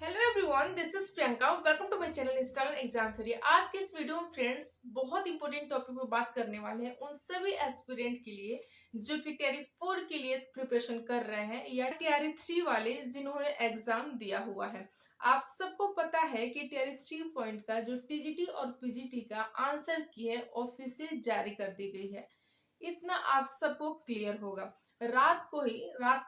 Hello everyone, this is Priyanka. Welcome to my channel install exam theory. आज के इस video में फ्रेंड्स बहुत इंपॉर्टेंट टॉपिक पे बात करने वाले हैं उन सभी एस्पिरेंट के लिए जो कि टीआरई 4 के लिए प्रिपरेशन कर रहे हैं या टीआरई 3 वाले जिन्होंने एग्जाम दिया हुआ है। आप सबको पता है कि टीआरई 3 पॉइंट का जो टीजीटी और पीजीटी का आंसर की है ऑफिशियल जारी कर दी गई है। इतना आप सबको क्लियर होगा। रात को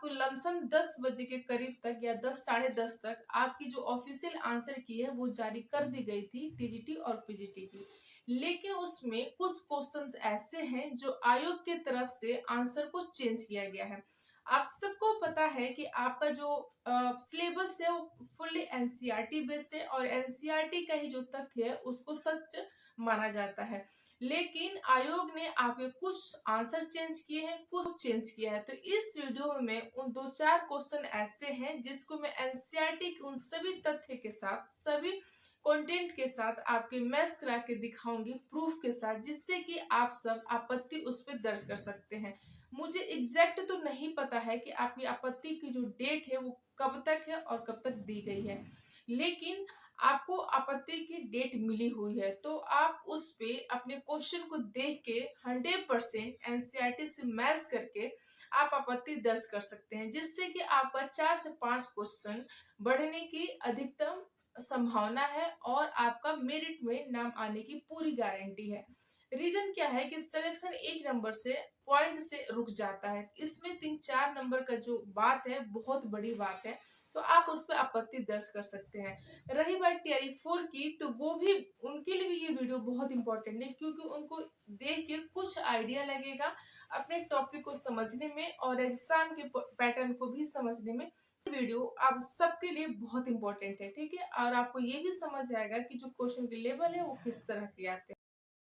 लमसम 10 बजे के करीब तक या 10 साढ़े 10 तक आपकी जो ऑफिशियल आंसर की है वो जारी कर दी गई थी टीजीटी और पीजीटी की। लेकिन उसमें कुछ क्वेश्चंस ऐसे हैं जो आयोग के तरफ से आंसर को चेंज किया गया है। आप सबको पता है कि आपका जो सिलेबस है वो फुल्ली एनसीईआरटी बेस्ड है और एनसीईआरटी का ही जो तथ्य है उसको सच माना जाता है। लेकिन आयोग ने आपके कुछ आंसर चेंज किए हैं, कुछ चेंज किया है। तो इस वीडियो में मैं उन दो चार क्वेश्चन ऐसे हैं जिसको मैं एनसीईआरटी के उन सभी तथ्य के साथ, सभी कंटेंट के साथ आपके मैच करा के दिखाऊंगी प्रूफ के साथ, जिससे कि आप सब आपत्ति उस पर दर्ज कर सकते हैं। मुझे एग्जैक्ट तो नहीं पता है कि आपकी आपत्ति की जो डेट है वो कब तक है और कब तक दी गई है, लेकिन आपको आपत्ति की डेट मिली हुई है तो आप उस पे अपने क्वेश्चन को देख के 100% एनसीईआरटी से मैच करके आप आपत्ति दर्ज कर सकते हैं, जिससे कि आपका 4 से 5 क्वेश्चन बढ़ने की अधिकतम संभावना है और आपका मेरिट में नाम आने की पूरी गारंटी है। रीजन क्या है कि सिलेक्शन 1 नंबर से पॉइंट से रुक जाता है, इसमें 3-4 नंबर का जो बात है बहुत बड़ी बात है, तो आप उस पर आपत्ति दर्ज कर सकते हैं। रही बात टीआरई 4 की, तो वो भी उनके लिए भी ये वीडियो बहुत इंपॉर्टेंट है क्योंकि उनको देख के कुछ आइडिया लगेगा अपने टॉपिक को समझने में और एग्जाम के पैटर्न को भी समझने में। वीडियो आप सबके लिए बहुत इंपॉर्टेंट है, ठीक है, और आपको ये भी समझ आएगा कि जो क्वेश्चन के लेवल है वो किस तरह के आते हैं।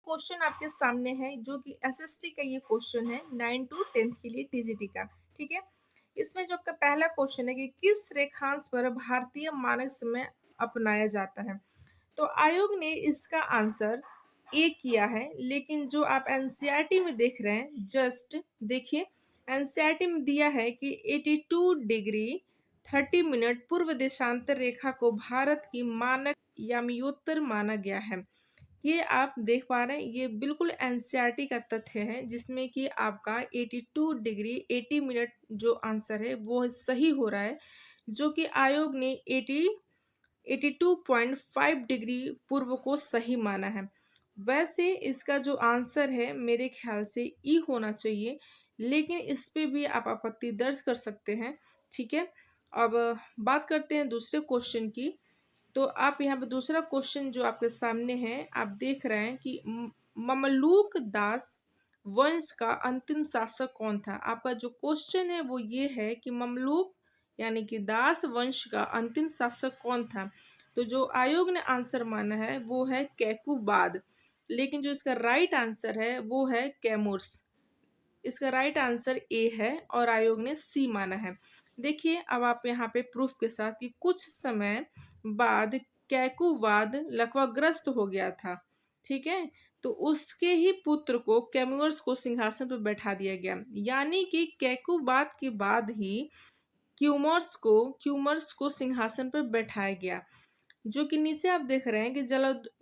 क्वेश्चन आपके सामने है जो कि एसएसटी का ये क्वेश्चन है 9 to 10 के लिए टीजीटी का, ठीक है। इसमें जो आपका पहला क्वेश्चन है कि किस रेखांश पर भारतीय मानक समय अपनाया जाता है। तो आयोग ने इसका आंसर ए किया है, लेकिन जो आप एनसीईआरटी में देख रहे हैं, जस्ट देखिए, एनसीईआरटी में दिया है कि 82 डिग्री 30 मिनट पूर्व देशांतर रेखा को भारत की मानक यामियोत्तर माना गया है। ये आप देख पा रहे हैं, ये बिल्कुल एनसीईआरटी का तथ्य है जिसमें कि आपका 82 डिग्री 80 मिनट जो आंसर है वो सही हो रहा है, जो कि आयोग ने 82.5 डिग्री पूर्व को सही माना है। वैसे इसका जो आंसर है मेरे ख्याल से ई होना चाहिए, लेकिन इस पे भी आप आपत्ति दर्ज कर सकते हैं, ठीक है। अब बात करते हैं दूसरे क्वेश्चन की। तो आप यहाँ पे दूसरा क्वेश्चन जो आपके सामने है, आप देख रहे हैं कि ममलूक दास वंश का अंतिम शासक कौन था। आपका जो क्वेश्चन है वो ये है कि ममलूक यानी कि दास वंश का अंतिम शासक कौन था। तो जो आयोग ने आंसर माना है वो है कैकुबाद, लेकिन जो इसका राइट आंसर है वो है कैमुर्स। इसका राइट आंसर ए है और आयोग ने सी माना है। देखिए, अब आप यहाँ पे प्रूफ के साथ कि कुछ समय बाद कैकुवाद लकवाग्रस्त हो गया था, ठीक है। तो उसके ही पुत्र को कैमुअर्स को सिंहासन पर बैठा दिया गया, यानी कि कैकुबाद के बाद ही क्यूमर्स को सिंहासन पर बैठाया गया। जो कि नीचे आप देख रहे हैं कि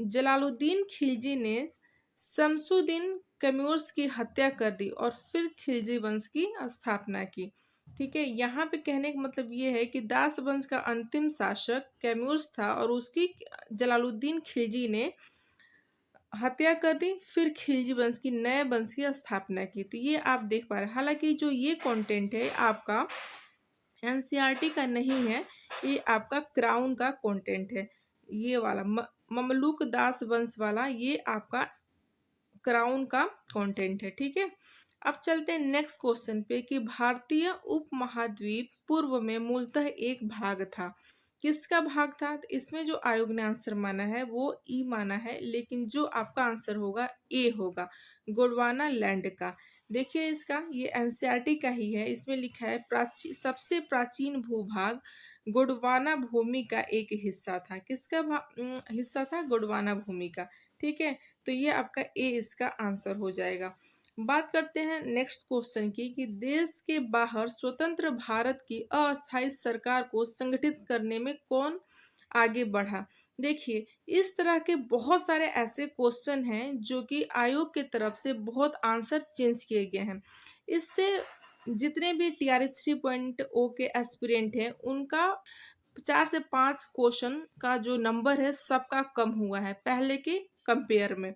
जलालुद्दीन खिलजी ने शमसुद्दीन कैमूर्स की हत्या कर दी और फिर खिलजी वंश की स्थापना की, ठीक है। यहाँ पे कहने का मतलब ये है कि दास वंश का अंतिम शासक कैमूर्स था और उसकी जलालुद्दीन खिलजी ने हत्या कर दी, फिर खिलजी वंश की नए वंश की स्थापना की। तो ये आप देख पा रहे हैं। हालांकि जो ये कंटेंट है आपका एनसीईआरटी का नहीं है, ये आपका क्राउन का कंटेंट है। ये वाला ममलूक दास वंश वाला ये आपका क्राउन का कंटेंट है, ठीक है। अब चलते हैं नेक्स्ट क्वेश्चन पे कि भारतीय उपमहाद्वीप पूर्व में मूलतः एक भाग था। किसका भाग था। तो इसमें जो आयोग ने आंसर माना है वो ई माना है, लेकिन जो आपका आंसर होगा ए होगा, गोंडवाना लैंड का। देखिए, इसका ये एनसीईआरटी का ही है। इसमें लिखा है सबसे प्राचीन भूभाग गोंडवाना भूमि का एक हिस्सा था। किसका हिस्सा था। गोंडवाना भूमि का, ठीक है। तो ये आपका ए इसका आंसर हो जाएगा। बात करते हैं नेक्स्ट क्वेश्चन की कि देश के बाहर स्वतंत्र भारत की अस्थायी सरकार को संगठित करने में कौन आगे बढ़ा। देखिए, इस तरह के बहुत सारे ऐसे क्वेश्चन हैं जो कि आयोग की तरफ से बहुत आंसर चेंज किए गए हैं। इससे जितने भी टीआरई 3.0 के एस्पिरेंट हैं उनका 4 से 5 क्वेश्चन का जो नंबर है सबका कम हुआ है पहले के कंपेयर में।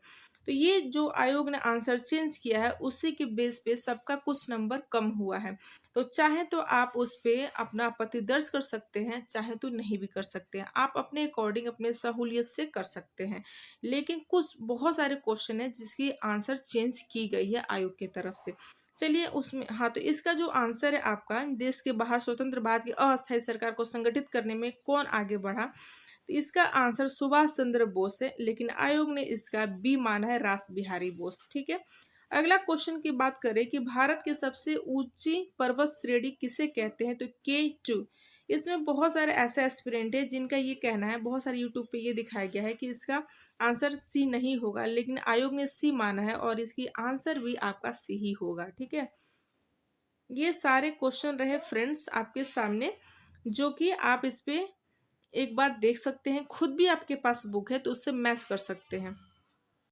तो ये जो आयोग ने आंसर चेंज किया है उसी के बेस पे सबका कुछ नंबर कम हुआ है। तो चाहे तो आप उस पे अपना आपत्ति दर्ज कर सकते हैं, चाहे तो नहीं भी कर सकते हैं। आप अपने अकॉर्डिंग अपने सहूलियत से कर सकते हैं। लेकिन कुछ बहुत सारे क्वेश्चन हैं जिसकी आंसर चेंज की गई है आयोग की तरफ से। चलिए उसमें हाँ, तो इसका जो आंसर है आपका, देश के बाहर स्वतंत्र भारत की अस्थायी सरकार को संगठित करने में कौन आगे बढ़ा? तो इसका आंसर सुभाष चंद्र बोस है, लेकिन आयोग ने इसका बी माना है, रास बिहारी बोस। ठीक है। अगला क्वेश्चन की बात करें कि भारत की सबसे ऊंची पर्वत श्रेणी किसे कहते हैं, तो K2। इसमें बहुत सारे ऐसे एस्पिरेंट है जिनका ये कहना है, बहुत सारे यूट्यूब पे ये दिखाया गया है कि इसका आंसर सी नहीं होगा, लेकिन आयोग ने सी माना है और इसकी आंसर भी आपका सी ही होगा। ठीक है। ये सारे क्वेश्चन रहे फ्रेंड्स आपके सामने, जो कि आप इस पे एक बार देख सकते हैं। खुद भी आपके पास बुक है तो उससे मैच कर सकते हैं।